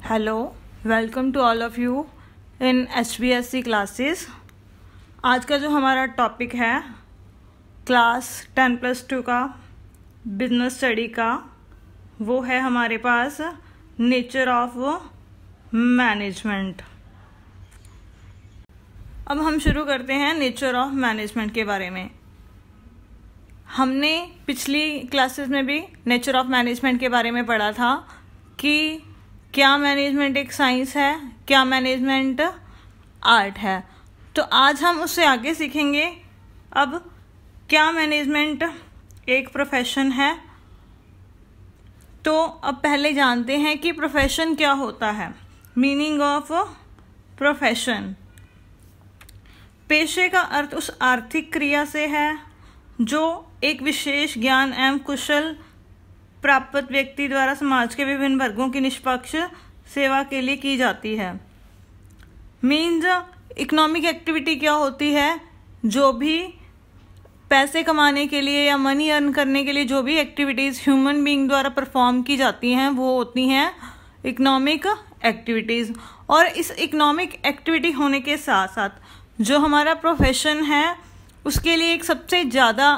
Hello, welcome to all of you in HBSC classes. आज का जो हमारा टॉपिक है क्लास 10+2 का बिजनेस स्टडी का, वो है हमारे पास नेचर ऑफ मैनेजमेंट। अब हम शुरू करते हैं नेचर ऑफ मैनेजमेंट के बारे में। हमने पिछली क्लासेस में भी नेचर ऑफ मैनेजमेंट के बारे में पढ़ा था कि क्या मैनेजमेंट एक साइंस है, क्या मैनेजमेंट आर्ट है। तो आज हम उससे आगे सीखेंगे अब क्या मैनेजमेंट एक प्रोफेशन है। तो अब पहले जानते हैं कि प्रोफेशन क्या होता है। मीनिंग ऑफ प्रोफेशन, पेशे का अर्थ उस आर्थिक क्रिया से है जो एक विशेष ज्ञान एवं कुशल प्राप्त व्यक्ति द्वारा समाज के विभिन्न वर्गों की निष्पक्ष सेवा के लिए की जाती है। मीन्स इकोनॉमिक एक्टिविटी क्या होती है, जो भी पैसे कमाने के लिए या मनी अर्न करने के लिए जो भी एक्टिविटीज़ ह्यूमन बीइंग द्वारा परफॉर्म की जाती हैं वो होती हैं इकोनॉमिक एक्टिविटीज़। और इस इकोनॉमिक एक्टिविटी होने के साथ साथ जो हमारा प्रोफेशन है उसके लिए एक सबसे ज़्यादा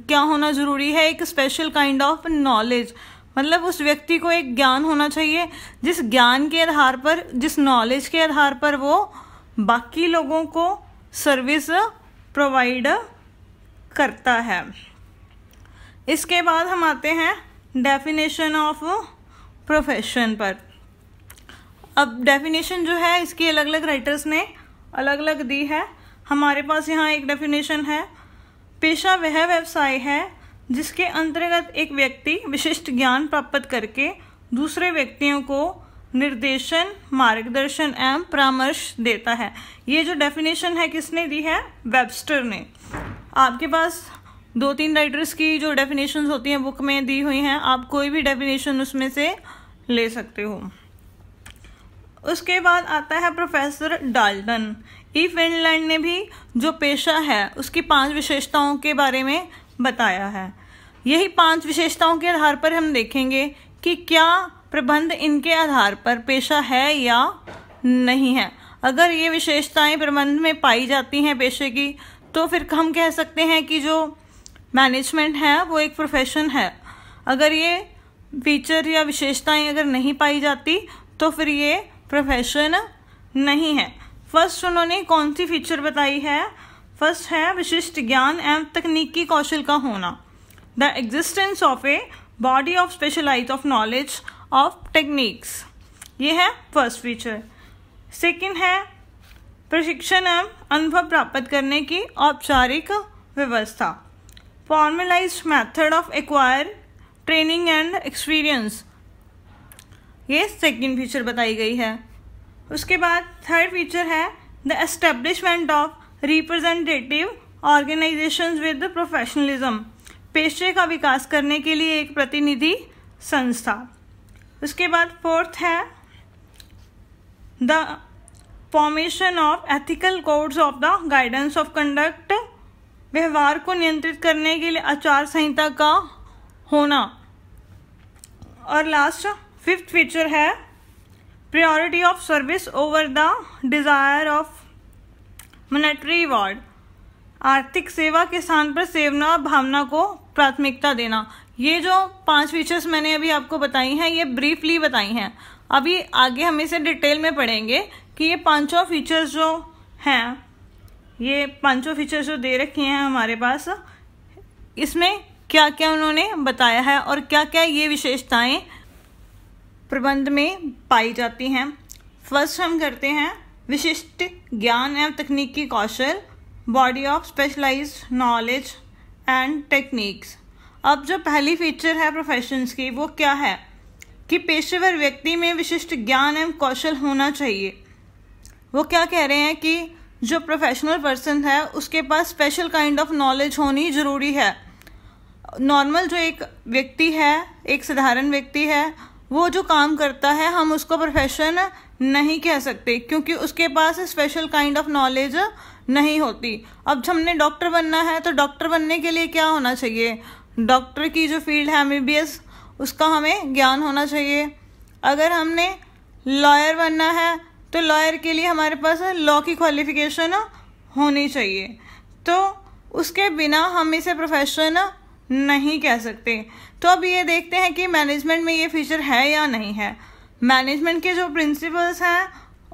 क्या होना ज़रूरी है, एक स्पेशल काइंड ऑफ नॉलेज। मतलब उस व्यक्ति को एक ज्ञान होना चाहिए जिस ज्ञान के आधार पर, जिस नॉलेज के आधार पर वो बाकी लोगों को सर्विस प्रोवाइड करता है। इसके बाद हम आते हैं डेफिनेशन ऑफ प्रोफेशन पर। अब डेफिनेशन जो है इसकी अलग अलग राइटर्स ने अलग अलग दी है। हमारे पास यहाँ एक डेफिनेशन है, पेशा वह व्यवसाय है जिसके अंतर्गत एक व्यक्ति विशिष्ट ज्ञान प्राप्त करके दूसरे व्यक्तियों को निर्देशन, मार्गदर्शन एवं परामर्श देता है। ये जो डेफिनेशन है किसने दी है? वेबस्टर ने। आपके पास 2-3 राइटर्स की जो डेफिनेशंस होती हैं बुक में दी हुई हैं, आप कोई भी डेफिनेशन उसमें से ले सकते हो। उसके बाद आता है प्रोफेसर डाल्टन। ई फिनलैंड ने भी जो पेशा है उसकी 5 विशेषताओं के बारे में बताया है। यही 5 विशेषताओं के आधार पर हम देखेंगे कि क्या प्रबंध इनके आधार पर पेशा है या नहीं है। अगर ये विशेषताएं प्रबंध में पाई जाती हैं पेशे की, तो फिर हम कह सकते हैं कि जो मैनेजमेंट है वो एक प्रोफेशन है। अगर ये फीचर या विशेषताएं अगर नहीं पाई जाती तो फिर ये प्रोफेशन नहीं है। फर्स्ट उन्होंने कौन सी फीचर बताई है? फर्स्ट है विशिष्ट ज्ञान एवं तकनीकी कौशल का होना, the existence of a body of specialise of knowledge of techniques. ये है फर्स्ट फीचर। सेकंड है प्रशिक्षण एवं अनुभव प्राप्त करने की औपचारिक व्यवस्था, formalised method of acquire training and experience. ये सेकंड फीचर बताई गई है। उसके बाद थर्ड फीचर है the establishment of representative organisations with professionalism, पेशे का विकास करने के लिए एक प्रतिनिधि संस्था। उसके बाद फोर्थ है the formation of ethical codes of the guidance of conduct, व्यवहार को नियंत्रित करने के लिए आचार संहिता का होना। और लास्ट फिफ्थ फीचर है priority of service over the desire of monetary reward, आर्थिक सेवा के स्थान पर सेवा भावना को प्राथमिकता देना। ये जो 5 फीचर्स मैंने अभी आपको बताई हैं ये ब्रीफली बताई हैं। अभी आगे हम इसे डिटेल में पढ़ेंगे कि ये 5 फीचर्स जो हैं, ये 5 फीचर्स जो दे रखी हैं हमारे पास, इसमें क्या क्या उन्होंने बताया है और क्या क्या ये विशेषताएं प्रबंध में पाई जाती हैं। फर्स्ट हम करते हैं विशिष्ट ज्ञान एवं तकनीकी कौशल, body of specialized knowledge and techniques. अब जो पहली फीचर है प्रोफेशंस की वो क्या है कि पेशेवर व्यक्ति में विशिष्ट ज्ञान एवं कौशल होना चाहिए। वो क्या कह रहे हैं कि जो प्रोफेशनल पर्सन है उसके पास स्पेशल काइंड ऑफ नॉलेज होनी ज़रूरी है। नॉर्मल जो एक व्यक्ति है, एक साधारण व्यक्ति है, वो जो काम करता है हम उसको प्रोफेशन नहीं कह सकते क्योंकि उसके पास स्पेशल काइंड ऑफ नॉलेज नहीं होती। अब हमने डॉक्टर बनना है तो डॉक्टर बनने के लिए क्या होना चाहिए? डॉक्टर की जो फील्ड है MBBS उसका हमें ज्ञान होना चाहिए। अगर हमने लॉयर बनना है तो लॉयर के लिए हमारे पास लॉ की क्वालिफिकेशन होनी चाहिए, तो उसके बिना हम इसे प्रोफेशन नहीं कह सकते। तो अब ये देखते हैं कि मैनेजमेंट में ये फीचर है या नहीं है। मैनेजमेंट के जो प्रिंसिपल्स हैं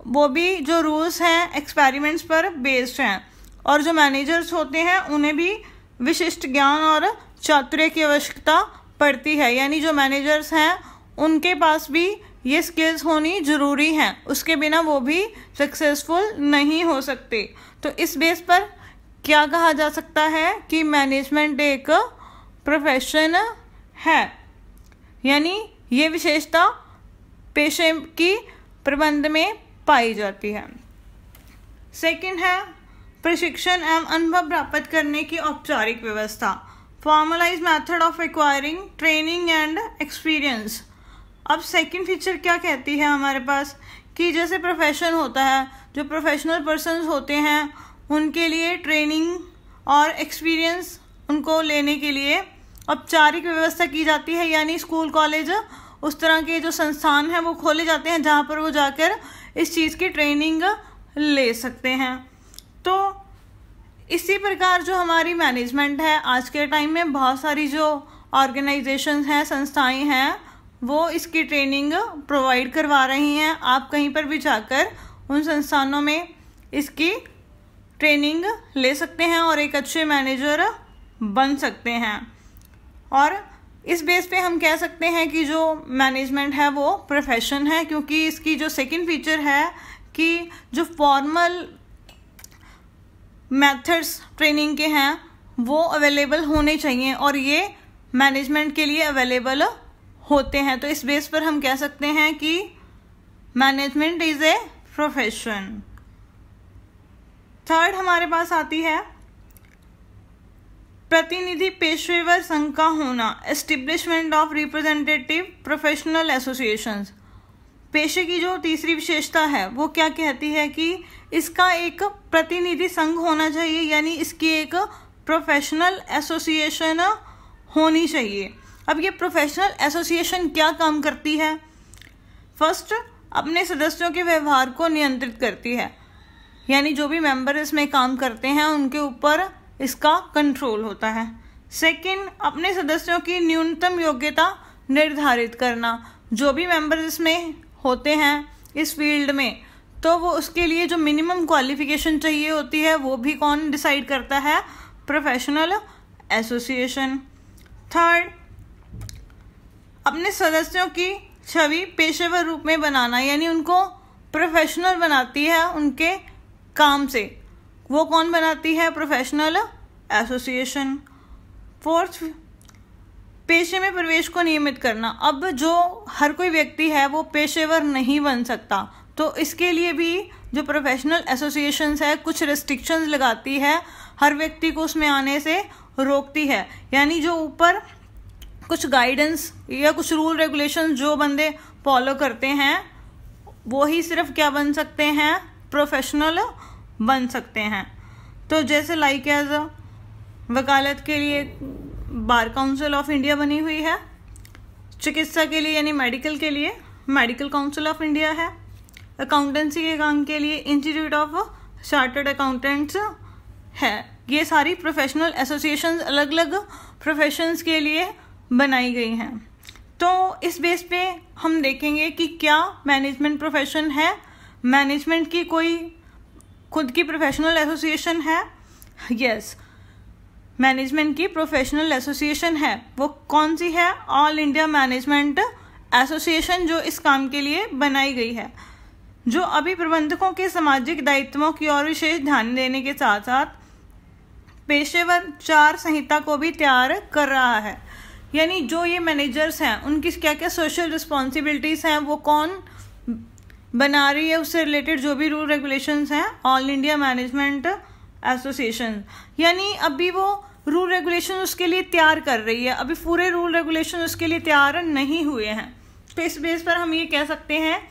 वो भी जो रूल्स हैं एक्सपेरिमेंट्स पर बेस्ड हैं, और जो मैनेजर्स होते हैं उन्हें भी विशिष्ट ज्ञान और चातुर्य की आवश्यकता पड़ती है, यानी जो मैनेजर्स हैं उनके पास भी ये स्किल्स होनी ज़रूरी हैं, उसके बिना वो भी सक्सेसफुल नहीं हो सकते। तो इस बेस पर क्या कहा जा सकता है कि मैनेजमेंट एक प्रोफेशन है, यानी ये विशेषता पेशे की प्रबंध में पाई जाती है। सेकंड है प्रशिक्षण एवं अनुभव प्राप्त करने की औपचारिक व्यवस्था, formalise method of acquiring training and experience. अब सेकंड फीचर क्या कहती है हमारे पास कि जैसे प्रोफेशन होता है, जो प्रोफेशनल पर्सन्स होते हैं उनके लिए ट्रेनिंग और एक्सपीरियंस उनको लेने के लिए औपचारिक व्यवस्था की जाती है, यानी स्कूल कॉलेज उस तरह के जो संस्थान हैं वो खोले जाते हैं जहाँ पर वो जाकर इस चीज़ की ट्रेनिंग ले सकते हैं। तो इसी प्रकार जो हमारी मैनेजमेंट है आज के टाइम में बहुत सारी जो ऑर्गेनाइजेशंस हैं, संस्थाएं हैं, वो इसकी ट्रेनिंग प्रोवाइड करवा रही हैं। आप कहीं पर भी जाकर उन संस्थानों में इसकी ट्रेनिंग ले सकते हैं और एक अच्छे मैनेजर बन सकते हैं। और इस बेस पे हम कह सकते हैं कि जो मैनेजमेंट है वो प्रोफेशन है, क्योंकि इसकी जो सेकंड फीचर है कि जो फॉर्मल मेथड्स ट्रेनिंग के हैं वो अवेलेबल होने चाहिए और ये मैनेजमेंट के लिए अवेलेबल होते हैं। तो इस बेस पर हम कह सकते हैं कि management is a profession. Third हमारे पास आती है प्रतिनिधि पेशेवर संघ का होना, establishment of representative professional associations. पेशे की जो तीसरी विशेषता है वो क्या कहती है कि इसका एक प्रतिनिधि संघ होना चाहिए, यानी इसकी एक प्रोफेशनल एसोसिएशन होनी चाहिए। अब ये प्रोफेशनल एसोसिएशन क्या काम करती है? फर्स्ट, अपने सदस्यों के व्यवहार को नियंत्रित करती है, यानी जो भी मेंबर इसमें काम करते हैं उनके ऊपर इसका कंट्रोल होता है। सेकंड, अपने सदस्यों की न्यूनतम योग्यता निर्धारित करना, जो भी मेंबर इसमें होते हैं इस फील्ड में, तो वो उसके लिए जो मिनिमम क्वालिफिकेशन चाहिए होती है वो भी कौन डिसाइड करता है? Professional association. थर्ड, अपने सदस्यों की छवि पेशेवर रूप में बनाना, यानी उनको प्रोफेशनल बनाती है उनके काम से, वो कौन बनाती है? Professional association. फोर्थ, पेशे में प्रवेश को नियमित करना। अब जो हर कोई व्यक्ति है वो पेशेवर नहीं बन सकता, तो इसके लिए भी जो प्रोफेशनल एसोसिएशंस है कुछ रेस्ट्रिक्शंस लगाती है, हर व्यक्ति को उसमें आने से रोकती है, यानी जो ऊपर कुछ गाइडेंस या कुछ रूल रेगुलेशन जो बंदे फॉलो करते हैं वो ही सिर्फ क्या बन सकते हैं? प्रोफेशनल बन सकते हैं। तो जैसे लाइक एज वकालत के लिए बार काउंसिल ऑफ इंडिया बनी हुई है, चिकित्सा के लिए यानी मेडिकल के लिए मेडिकल काउंसिल ऑफ इंडिया है, अकाउंटेंसी के काम के लिए इंस्टीट्यूट ऑफ चार्टर्ड अकाउंटेंट्स है। ये सारी प्रोफेशनल एसोसिएशंस अलग अलग प्रोफेशंस के लिए बनाई गई हैं। तो इस बेस पे हम देखेंगे कि क्या मैनेजमेंट प्रोफेशन है, मैनेजमेंट की कोई खुद की प्रोफेशनल एसोसिएशन है? यस, मैनेजमेंट की प्रोफेशनल एसोसिएशन है। वो कौन सी है? ऑल इंडिया मैनेजमेंट एसोसिएशन, जो इस काम के लिए बनाई गई है, जो अभी प्रबंधकों के सामाजिक दायित्वों की ओर विशेष ध्यान देने के साथ साथ पेशेवर चार संहिता को भी तैयार कर रहा है। यानी जो ये मैनेजर्स हैं उनकी क्या क्या सोशल रिस्पॉन्सिबिलिटीज़ हैं वो कौन बना रही है, उससे रिलेटेड जो भी रूल रेगुलेशंस हैं ऑल इंडिया मैनेजमेंट एसोसिएशन, यानी अभी वो रूल रेगुलेशन उसके लिए तैयार कर रही है, अभी पूरे रूल रेगुलेशन उसके लिए तैयार नहीं हुए हैं। तो इस बेस पर हम ये कह सकते हैं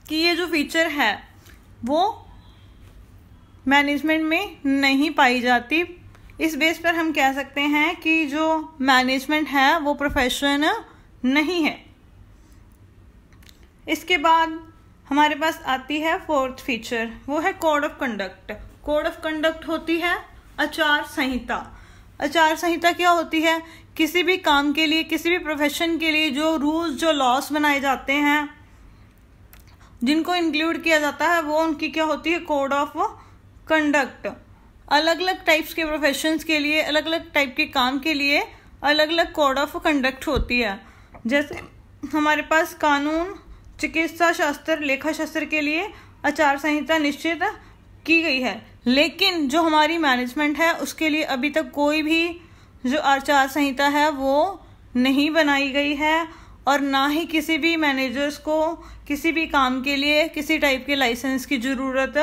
कि ये जो फीचर है वो मैनेजमेंट में नहीं पाई जाती। इस बेस पर हम कह सकते हैं कि जो मैनेजमेंट है वो प्रोफेशन नहीं है। इसके बाद हमारे पास आती है फोर्थ फीचर, वो है code of conduct. Code of conduct होती है आचार संहिता। आचार संहिता क्या होती है? किसी भी काम के लिए, किसी भी प्रोफेशन के लिए जो रूल्स, जो लॉस बनाए जाते हैं, जिनको इंक्लूड किया जाता है, वो उनकी क्या होती है? Code of conduct. अलग अलग टाइप्स के प्रोफेशंस के लिए, अलग अलग टाइप के काम के लिए अलग अलग कोड ऑफ कंडक्ट होती है। जैसे हमारे पास कानून, चिकित्सा शास्त्र, लेखा शास्त्र के लिए आचार संहिता निश्चित की गई है, लेकिन जो हमारी मैनेजमेंट है उसके लिए अभी तक कोई भी जो आचार संहिता है वो नहीं बनाई गई है, और ना ही किसी भी मैनेजर्स को किसी भी काम के लिए किसी टाइप के लाइसेंस की ज़रूरत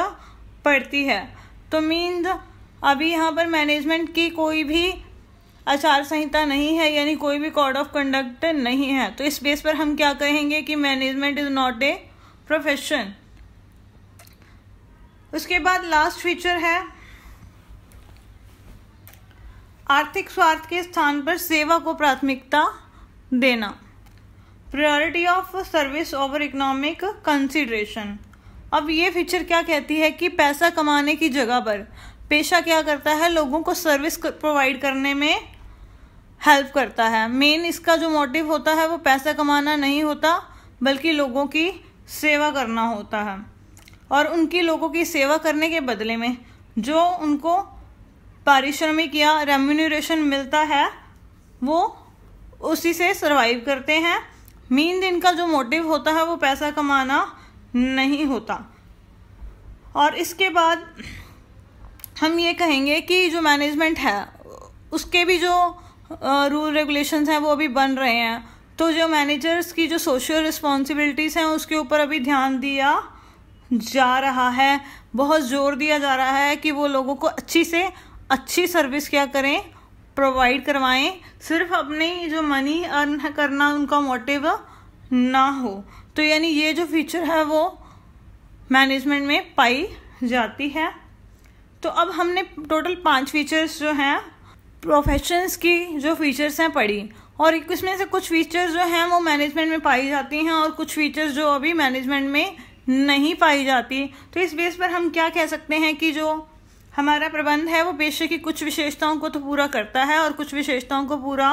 पड़ती है। तो मीन्स अभी यहाँ पर मैनेजमेंट की कोई भी आचार संहिता नहीं है, यानी कोई भी कोड ऑफ कंडक्ट नहीं है। तो इस बेस पर हम क्या कहेंगे कि management is not a profession. उसके बाद लास्ट फीचर है आर्थिक स्वार्थ के स्थान पर सेवा को प्राथमिकता देना। Priority of service over economic consideration. अब ये फीचर क्या कहती है कि पैसा कमाने की जगह पर पेशा क्या करता है? लोगों को सर्विस प्रोवाइड करने में हेल्प करता है। मेन इसका जो मोटिव होता है वो पैसा कमाना नहीं होता, बल्कि लोगों की सेवा करना होता है, और उनकी लोगों की सेवा करने के बदले में जो उनको पारिश्रमिक या रेम्यूनरेशन मिलता है वो उसी से सरवाइव करते हैं। मीन इनका जो मोटिव होता है वो पैसा कमाना नहीं होता। और इसके बाद हम ये कहेंगे कि जो मैनेजमेंट है उसके भी जो रूल रेगुलेशंस हैं वो अभी बन रहे हैं, तो जो मैनेजर्स की जो सोशल रिस्पॉन्सिबिलिटीज़ हैं उसके ऊपर अभी ध्यान दिया जा रहा है, बहुत ज़ोर दिया जा रहा है कि वो लोगों को अच्छी से अच्छी सर्विस क्या करें, प्रोवाइड करवाएं। सिर्फ अपनी जो मनी अर्न करना उनका मोटिव ना हो। तो यानी ये जो फीचर है वो मैनेजमेंट में पाई जाती है। तो अब हमने टोटल 5 फीचर्स जो हैं प्रोफेशंस की जो फीचर्स हैं पढ़ी, और इसमें से कुछ फीचर्स जो हैं वो मैनेजमेंट में पाई जाती हैं और कुछ फीचर्स जो अभी मैनेजमेंट में नहीं पाई जाती। तो इस बेस पर हम क्या कह सकते हैं कि जो हमारा प्रबंध है वो पेशे की कुछ विशेषताओं को तो पूरा करता है और कुछ विशेषताओं को पूरा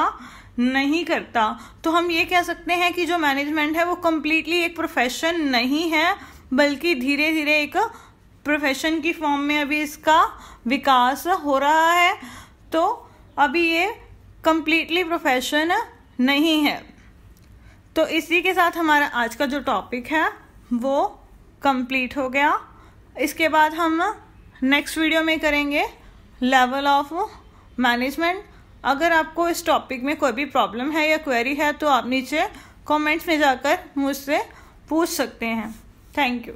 नहीं करता। तो हम ये कह सकते हैं कि जो मैनेजमेंट है वो कम्प्लीटली एक प्रोफेशन नहीं है, बल्कि धीरे धीरे एक प्रोफेशन की फॉर्म में अभी इसका विकास हो रहा है। तो अभी ये कम्प्लीटली प्रोफेशन नहीं है। तो इसी के साथ हमारा आज का जो टॉपिक है वो कंप्लीट हो गया। इसके बाद हम नेक्स्ट वीडियो में करेंगे लेवल ऑफ मैनेजमेंट। अगर आपको इस टॉपिक में कोई भी प्रॉब्लम है या क्वेरी है तो आप नीचे कमेंट्स में जाकर मुझसे पूछ सकते हैं। Thank you.